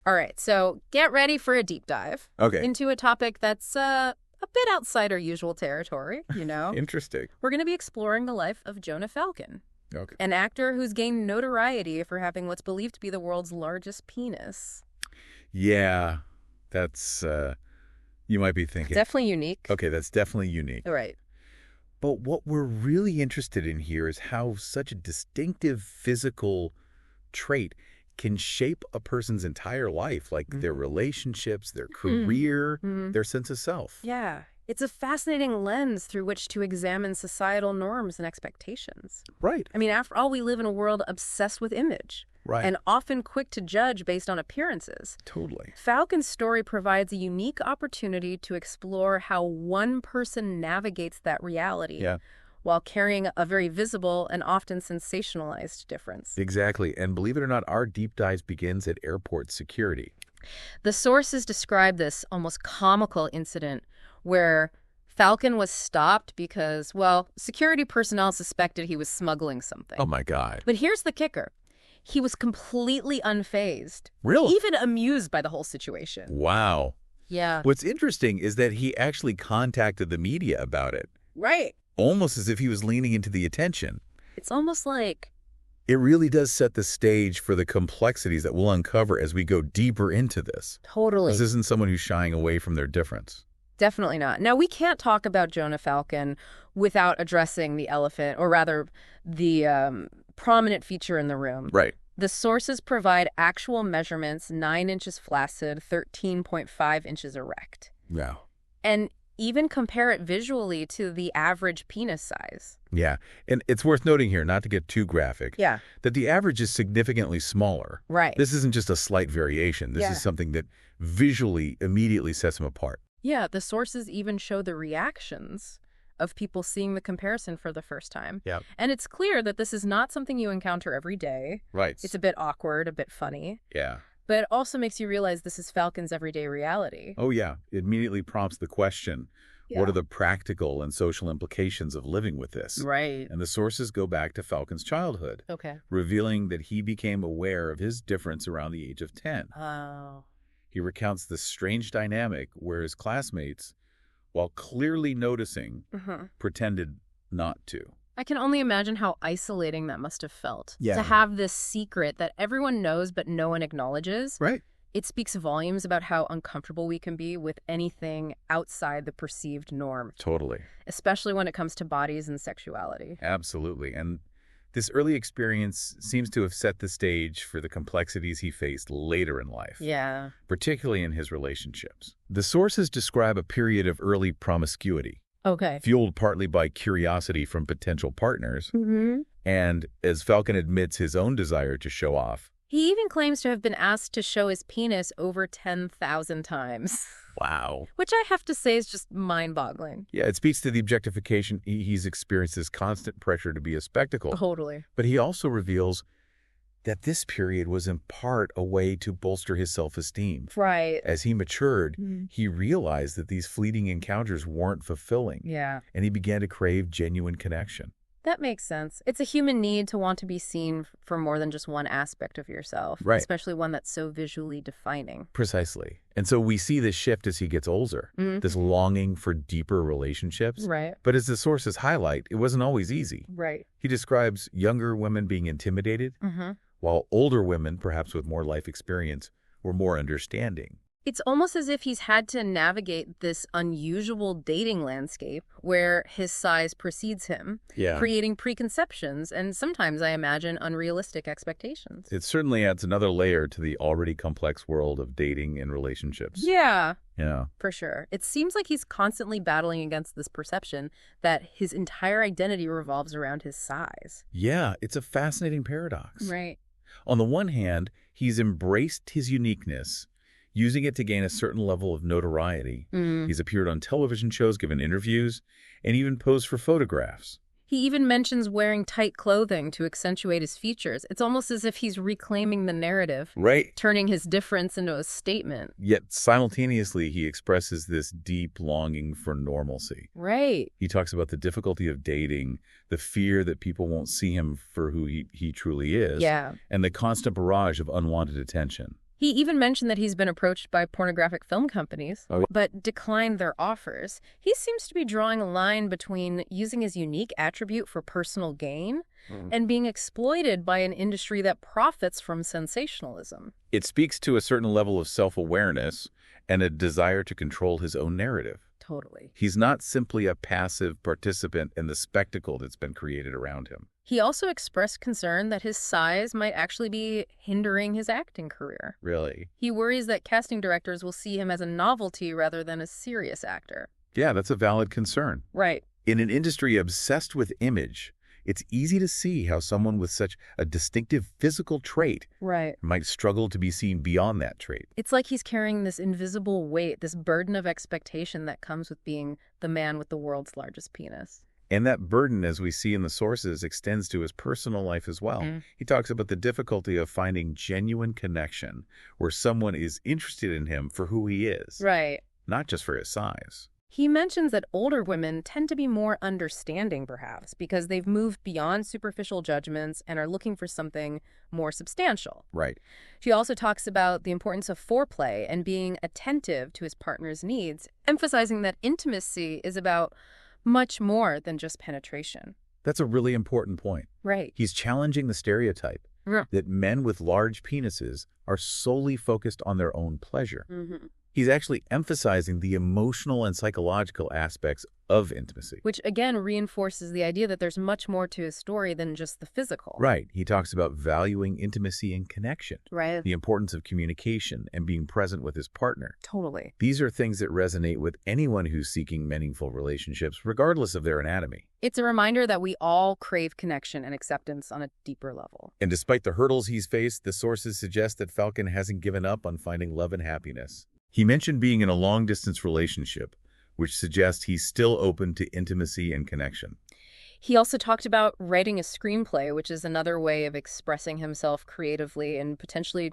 All right, so get ready for a deep dive Okay. into a topic that's a bit outside our usual territory, you know. Interesting. We're going to be exploring the life of Jonah Falcon, Okay. an actor who's gained notoriety for having what's believed to be the world's largest penis. Yeah, that's, you might be thinking. Definitely unique. Okay, that's definitely unique. Right. But what we're really interested in here is how such a distinctive physical trait can shape a person's entire life, like their relationships, their career, their sense of self. Yeah. It's a fascinating lens through which to examine societal norms and expectations. Right. I mean, after all, we live in a world obsessed with image. Right. And often quick to judge based on appearances. Totally. Falcon's story provides a unique opportunity to explore how one person navigates that reality while carrying a very visible and often sensationalized difference. Exactly. And believe it or not, our deep dive begins at airport security. The sources describe this almost comical incident where Falcon was stopped because, well, security personnel suspected he was smuggling something. Oh, my God. But here's the kicker. He was completely unfazed. Really? Even amused by the whole situation. Wow. Yeah. What's interesting is that he actually contacted the media about it, Right. almost as if he was leaning into the attention. It's almost like... It really does set the stage for the complexities that we'll uncover as we go deeper into this. Totally. This isn't someone who's shying away from their difference. Definitely not. Now, we can't talk about Jonah Falcon without addressing the elephant, or rather, the prominent feature in the room. Right. The sources provide actual measurements, 9 inches flaccid, 13.5 inches erect. Yeah. And even compare it visually to the average penis size. Yeah. And it's worth noting here, not to get too graphic, Yeah. that the average is significantly smaller. Right. This isn't just a slight variation. This is something that visually immediately sets them apart. Yeah, the sources even show the reactions of people seeing the comparison for the first time. Yeah. And it's clear that this is not something you encounter every day. Right. It's a bit awkward, a bit funny. Yeah. But it also makes you realize this is Falcon's everyday reality. Oh, yeah. It immediately prompts the question, what are the practical and social implications of living with this? Right. And the sources go back to Falcon's childhood, Okay. revealing that he became aware of his difference around the age of 10. Oh. He recounts this strange dynamic where his classmates, while clearly noticing, pretended not to. I can only imagine how isolating that must have felt. Yeah. To have this secret that everyone knows but no one acknowledges. Right. It speaks volumes about how uncomfortable we can be with anything outside the perceived norm. Totally. Especially when it comes to bodies and sexuality. Absolutely. And this early experience seems to have set the stage for the complexities he faced later in life. Yeah. Particularly in his relationships. The sources describe a period of early promiscuity, Okay. fueled partly by curiosity from potential partners, and, as Falcon admits, his own desire to show off. He even claims to have been asked to show his penis over 10,000 times. Wow. Which I have to say is just mind-boggling. Yeah, it speaks to the objectification he's experienced, this constant pressure to be a spectacle. Totally. But he also reveals that this period was in part a way to bolster his self-esteem. Right. As he matured, he realized that these fleeting encounters weren't fulfilling. Yeah. And he began to crave genuine connection. That makes sense. It's a human need to want to be seen for more than just one aspect of yourself. Right. Especially one that's so visually defining. Precisely. And so we see this shift as he gets older, this longing for deeper relationships. Right. But as the sources highlight, it wasn't always easy. Right. He describes younger women being intimidated, while older women, perhaps with more life experience, were more understanding. It's almost as if he's had to navigate this unusual dating landscape where his size precedes him, creating preconceptions and sometimes, I imagine, unrealistic expectations. It certainly adds another layer to the already complex world of dating and relationships. Yeah. Yeah. For sure. It seems like he's constantly battling against this perception that his entire identity revolves around his size. Yeah, it's a fascinating paradox. Right. On the one hand, he's embraced his uniqueness, using it to gain a certain level of notoriety. He's appeared on television shows, given interviews, and even posed for photographs. He even mentions wearing tight clothing to accentuate his features. It's almost as if he's reclaiming the narrative, Right. turning his difference into a statement. Yet simultaneously, he expresses this deep longing for normalcy. Right. He talks about the difficulty of dating, the fear that people won't see him for who he truly is, Yeah. and the constant barrage of unwanted attention. He even mentioned that he's been approached by pornographic film companies, but declined their offers. He seems to be drawing a line between using his unique attribute for personal gain and being exploited by an industry that profits from sensationalism. It speaks to a certain level of self-awareness and a desire to control his own narrative. Totally. He's not simply a passive participant in the spectacle that's been created around him. He also expressed concern that his size might actually be hindering his acting career. Really? He worries that casting directors will see him as a novelty rather than a serious actor. Yeah, that's a valid concern. Right. In an industry obsessed with image, it's easy to see how someone with such a distinctive physical trait might struggle to be seen beyond that trait. It's like he's carrying this invisible weight, this burden of expectation that comes with being the man with the world's largest penis. And that burden, as we see in the sources, extends to his personal life as well. He talks about the difficulty of finding genuine connection where someone is interested in him for who he is. Right. Not just for his size. He mentions that older women tend to be more understanding, perhaps, because they've moved beyond superficial judgments and are looking for something more substantial. Right. She also talks about the importance of foreplay and being attentive to his partner's needs, emphasizing that intimacy is about much more than just penetration. That's a really important point. Right. He's challenging the stereotype that men with large penises are solely focused on their own pleasure. He's actually emphasizing the emotional and psychological aspects of intimacy. Which, again, reinforces the idea that there's much more to his story than just the physical. Right. He talks about valuing intimacy and connection. Right. The importance of communication and being present with his partner. Totally. These are things that resonate with anyone who's seeking meaningful relationships, regardless of their anatomy. It's a reminder that we all crave connection and acceptance on a deeper level. And despite the hurdles he's faced, the sources suggest that Falcon hasn't given up on finding love and happiness. He mentioned being in a long-distance relationship, which suggests he's still open to intimacy and connection. He also talked about writing a screenplay, which is another way of expressing himself creatively and potentially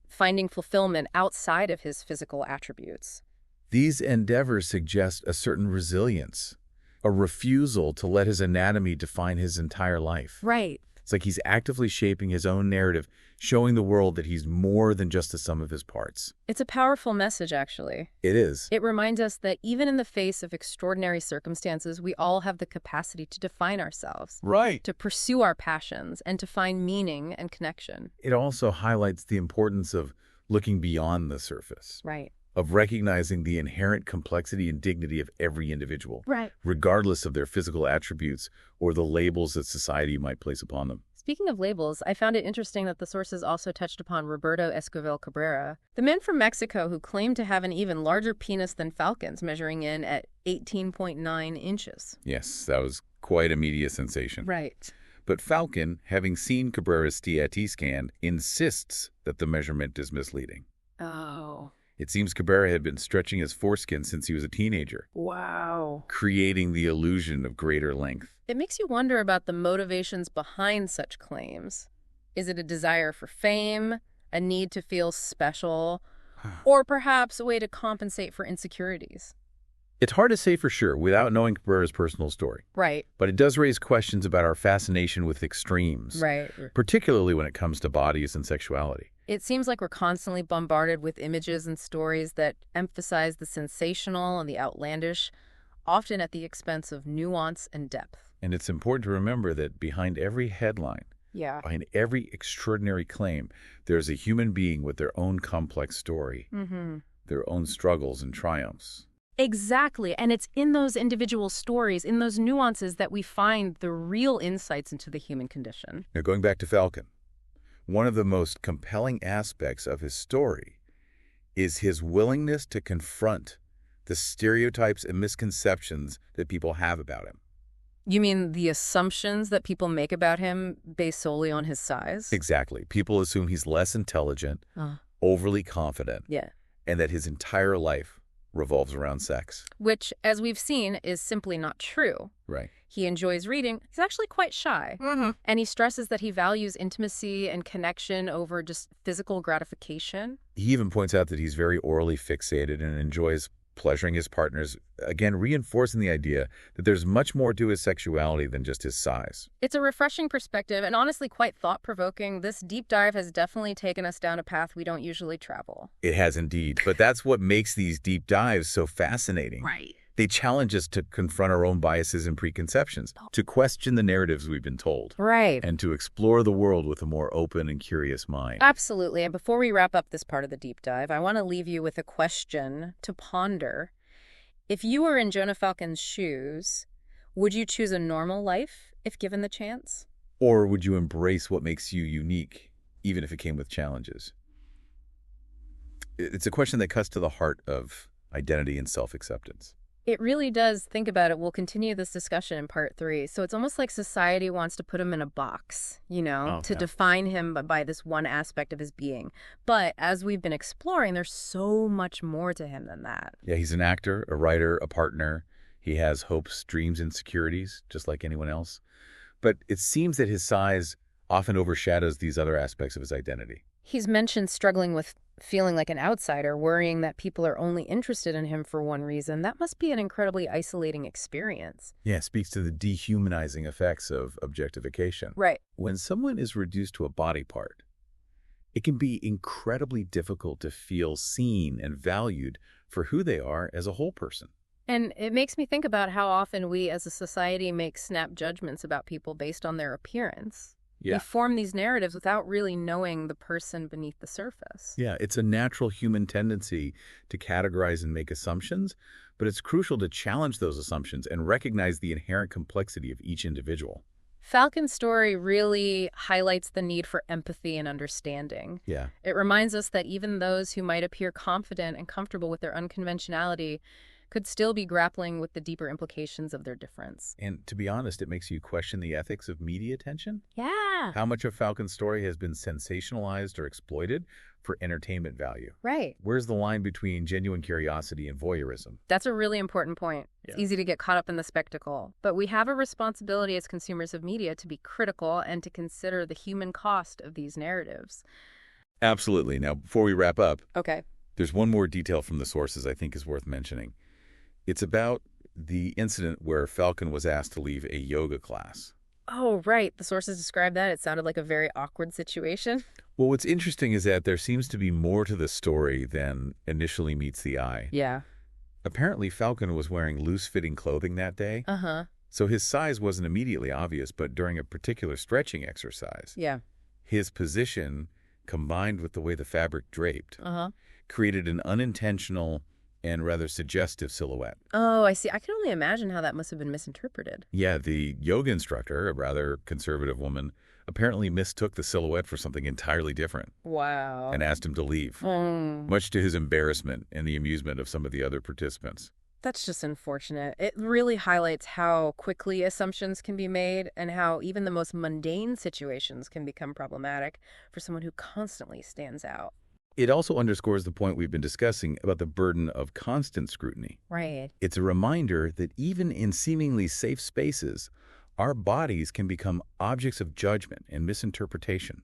finding fulfillment outside of his physical attributes. These endeavors suggest a certain resilience, a refusal to let his anatomy define his entire life. Right. It's like he's actively shaping his own narrative, showing the world that he's more than just the sum of his parts. It's a powerful message, actually. It is. It reminds us that even in the face of extraordinary circumstances, we all have the capacity to define ourselves. Right. To pursue our passions and to find meaning and connection. It also highlights the importance of looking beyond the surface. Right. Of recognizing the inherent complexity and dignity of every individual. Right. Regardless of their physical attributes or the labels that society might place upon them. Speaking of labels, I found it interesting that the sources also touched upon Roberto Esquivel Cabrera, the man from Mexico who claimed to have an even larger penis than Falcon's, measuring in at 18.9 inches. Yes, that was quite a media sensation. Right. But Falcon, having seen Cabrera's TAT scan, insists that the measurement is misleading. Oh. It seems Cabrera had been stretching his foreskin since he was a teenager. Wow. Creating the illusion of greater length. It makes you wonder about the motivations behind such claims. Is it a desire for fame, a need to feel special, or perhaps a way to compensate for insecurities? It's hard to say for sure without knowing Cabrera's personal story. Right. But it does raise questions about our fascination with extremes. Right. Particularly when it comes to bodies and sexuality. It seems like we're constantly bombarded with images and stories that emphasize the sensational and the outlandish, often at the expense of nuance and depth. And it's important to remember that behind every headline, behind every extraordinary claim, there's a human being with their own complex story, their own struggles and triumphs. Exactly. And it's in those individual stories, in those nuances, that we find the real insights into the human condition. Now, going back to Falcon, one of the most compelling aspects of his story is his willingness to confront the stereotypes and misconceptions that people have about him. You mean the assumptions that people make about him based solely on his size? Exactly. People assume he's less intelligent, overly confident, and that his entire life revolves around sex. Which, as we've seen, is simply not true. Right. He enjoys reading. He's actually quite shy. And he stresses that he values intimacy and connection over just physical gratification. He even points out that he's very orally fixated and enjoys pleasuring his partners, again, reinforcing the idea that there's much more to his sexuality than just his size. It's a refreshing perspective and honestly quite thought-provoking. This deep dive has definitely taken us down a path we don't usually travel. It has indeed, but that's what makes these deep dives so fascinating. Right. They challenge us to confront our own biases and preconceptions, to question the narratives we've been told. Right. And to explore the world with a more open and curious mind. Absolutely. And before we wrap up this part of the deep dive, I want to leave you with a question to ponder. If you were in Jonah Falcon's shoes, would you choose a normal life if given the chance? Or would you embrace what makes you unique, even if it came with challenges? It's a question that cuts to the heart of identity and self-acceptance. It really does. Think about it. We'll continue this discussion in part 3. So it's almost like society wants to put him in a box, to define him by this one aspect of his being. But as we've been exploring, there's so much more to him than that. Yeah, he's an actor, a writer, a partner. He has hopes, dreams, insecurities, just like anyone else. But it seems that his size often overshadows these other aspects of his identity. He's mentioned struggling with feeling like an outsider, worrying that people are only interested in him for one reason. That must be an incredibly isolating experience. Yeah, it speaks to the dehumanizing effects of objectification. Right. When someone is reduced to a body part, it can be incredibly difficult to feel seen and valued for who they are as a whole person. And it makes me think about how often we as a society make snap judgments about people based on their appearance. Yeah. We form these narratives without really knowing the person beneath the surface. Yeah, it's a natural human tendency to categorize and make assumptions, but it's crucial to challenge those assumptions and recognize the inherent complexity of each individual. Falcon's story really highlights the need for empathy and understanding. Yeah. It reminds us that even those who might appear confident and comfortable with their unconventionality could still be grappling with the deeper implications of their difference. And to be honest, it makes you question the ethics of media attention. Yeah. How much of Falcon's story has been sensationalized or exploited for entertainment value? Right. Where's the line between genuine curiosity and voyeurism? That's a really important point. It's easy to get caught up in the spectacle. But we have a responsibility as consumers of media to be critical and to consider the human cost of these narratives. Absolutely. Now, before we wrap up, Okay. there's one more detail from the sources I think is worth mentioning. It's about the incident where Falcon was asked to leave a yoga class. Oh, right. The sources described that. It sounded like a very awkward situation. Well, what's interesting is that there seems to be more to the story than initially meets the eye. Yeah. Apparently, Falcon was wearing loose-fitting clothing that day. Uh-huh. So his size wasn't immediately obvious, but during a particular stretching exercise, Yeah. his position, combined with the way the fabric draped, Uh-huh. created an unintentional and rather suggestive silhouette. Oh, I see. I can only imagine how that must have been misinterpreted. Yeah, the yoga instructor, a rather conservative woman, apparently mistook the silhouette for something entirely different Wow. and asked him to leave, much to his embarrassment and the amusement of some of the other participants. That's just unfortunate. It really highlights how quickly assumptions can be made and how even the most mundane situations can become problematic for someone who constantly stands out. It also underscores the point we've been discussing about the burden of constant scrutiny. Right. It's a reminder that even in seemingly safe spaces, our bodies can become objects of judgment and misinterpretation.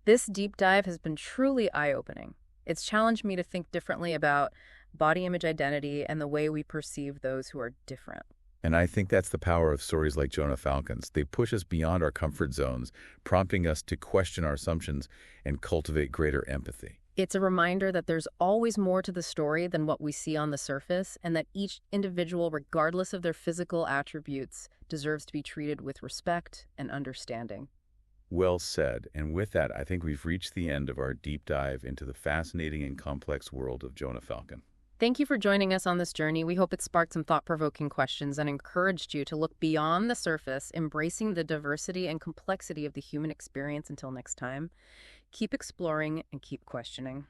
This deep dive has been truly eye-opening. It's challenged me to think differently about body image identity and the way we perceive those who are different. And I think that's the power of stories like Jonah Falcon's. They push us beyond our comfort zones, prompting us to question our assumptions and cultivate greater empathy. It's a reminder that there's always more to the story than what we see on the surface, and that each individual, regardless of their physical attributes, deserves to be treated with respect and understanding. Well said. And with that, I think we've reached the end of our deep dive into the fascinating and complex world of Jonah Falcon. Thank you for joining us on this journey. We hope it sparked some thought-provoking questions and encouraged you to look beyond the surface, embracing the diversity and complexity of the human experience. Until next time, keep exploring and keep questioning.